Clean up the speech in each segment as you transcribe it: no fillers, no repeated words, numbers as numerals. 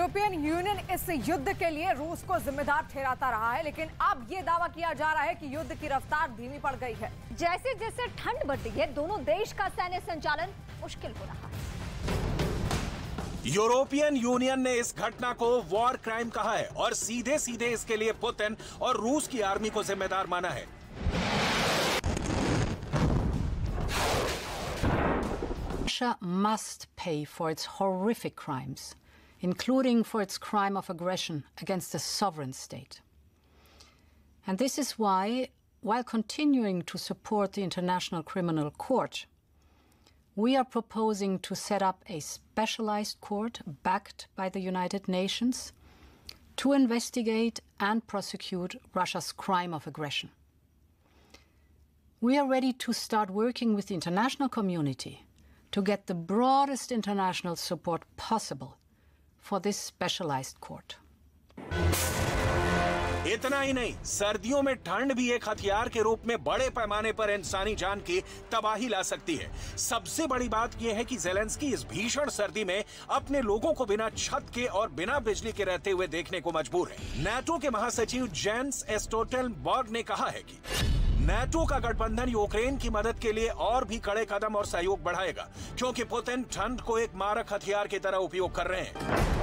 European union इस युद्ध के लिए रूस को जिम्मेदार ठहराता रहा है, लेकिन अब यह दावा किया जा रहा है कि युद्ध की रफ्तार धीमी पड़ गई है। जैसे जैसे ठंड बढ़ती है, दोनों देश का सैन्य संचालन मुश्किल हो रहा है। यूरोपियन यूनियन ने इस घटना को वॉर क्राइम कहा है और सीधे सीधे इसके लिए पुतिन और रूस की आर्मी को जिम्मेदार माना है। Russia must pay for its horrific crimes, including for its crime of aggression against a sovereign state. And this is why, while continuing to support the International Criminal Court, we are proposing to set up a specialized court backed by the United Nations to investigate and prosecute Russia's crime of aggression. We are ready to start working with the international community to get the broadest international support possible for this specialized court. इतना ही नहीं, सर्दियों में ठंड भी एक हथियार के रूप में बड़े पैमाने पर इंसानी जान की तबाही ला सकती है। सबसे बड़ी बात यह है कि ज़ेलेंस्की इस भीषण सर्दी में अपने लोगों को बिना छत के और बिना बिजली के रहते हुए देखने को मजबूर है। नाटो के महासचिव जेंस स्टोल्टनबर्ग ने कहा है कि नाटो का गठबंधन यूक्रेन की मदद के लिए और भी कड़े कदम और सहयोग बढ़ाएगा, क्योंकि पुतिन ठंड को एक मारक हथियार की तरह उपयोग कर रहे हैं।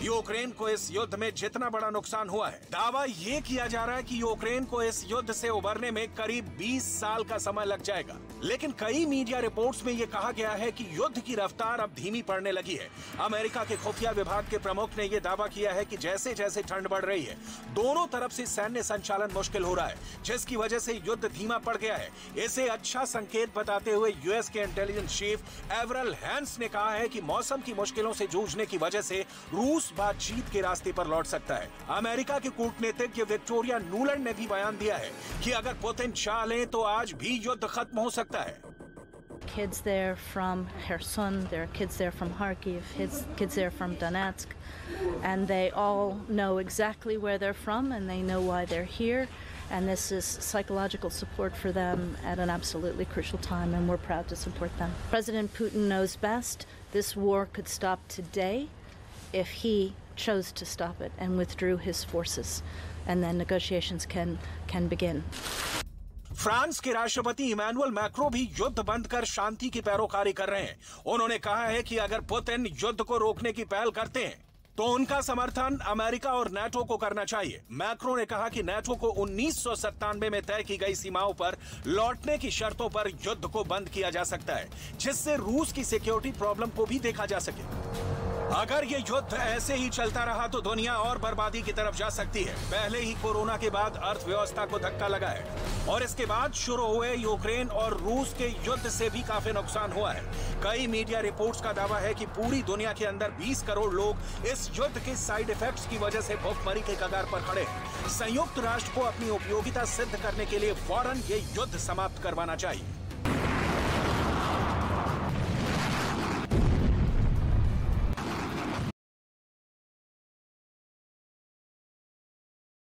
यूक्रेन को इस युद्ध में जितना बड़ा नुकसान हुआ है, दावा ये किया जा रहा है कि यूक्रेन को इस युद्ध से उबरने में करीब 20 साल का समय लग जाएगा। लेकिन कई मीडिया रिपोर्ट्स में ये कहा गया है कि युद्ध की रफ्तार अब धीमी पड़ने लगी है। अमेरिका के खुफिया विभाग के प्रमुख ने यह दावा किया है कि जैसे जैसे ठंड बढ़ रही है, दोनों तरफ से सैन्य संचालन मुश्किल हो रहा है, जिसकी वजह से युद्ध धीमा पड़ गया है। इसे अच्छा संकेत बताते हुए यूएस के इंटेलिजेंस चीफ एवरल हैंस ने कहा है कि मौसम की मुश्किलों से जूझने की वजह से रूस बातचीत के रास्ते पर लौट सकता है। अमेरिका के कूटनीतिज्ञ विक्टोरिया नुलैंड ने भी बयान दिया है कि अगर पुतिन चाह लें तो आज भी युद्ध खत्म हो सकता है। Kids there from Kherson, there are kids there from Kharkiv, kids there from Donetsk, and they all know exactly where they're from and they know why they're here. And this is psychological support for them at an absolutely crucial time, and we're proud to support them. President Putin knows best. This war could stop today if he chose to stop it and withdrew his forces, and then negotiations can begin. France के राष्ट्रपति Emmanuel Macron भी युद्ध बंद कर शांति की पैरोकारी कर रहे हैं। उन्होंने कहा है कि अगर पुतिन युद्ध को रोकने की पहल करते हैं तो उनका समर्थन अमेरिका और नाटो को करना चाहिए। मैक्रो ने कहा कि नाटो को 1997 में तय की गई सीमाओं पर लौटने की शर्तों पर युद्ध को बंद किया जा सकता है, जिससे रूस की सिक्योरिटी प्रॉब्लम को भी देखा जा सके। अगर ये युद्ध ऐसे ही चलता रहा तो दुनिया और बर्बादी की तरफ जा सकती है। पहले ही कोरोना के बाद अर्थव्यवस्था को धक्का लगा है और इसके बाद शुरू हुए यूक्रेन और रूस के युद्ध से भी काफी नुकसान हुआ है। कई मीडिया रिपोर्ट्स का दावा है कि पूरी दुनिया के अंदर 20 करोड़ लोग इस युद्ध के साइड इफेक्ट्स की वजह से भूखमरी के कगार पर खड़े हैं। संयुक्त राष्ट्र को अपनी उपयोगिता सिद्ध करने के लिए फौरन ये युद्ध समाप्त करवाना चाहिए।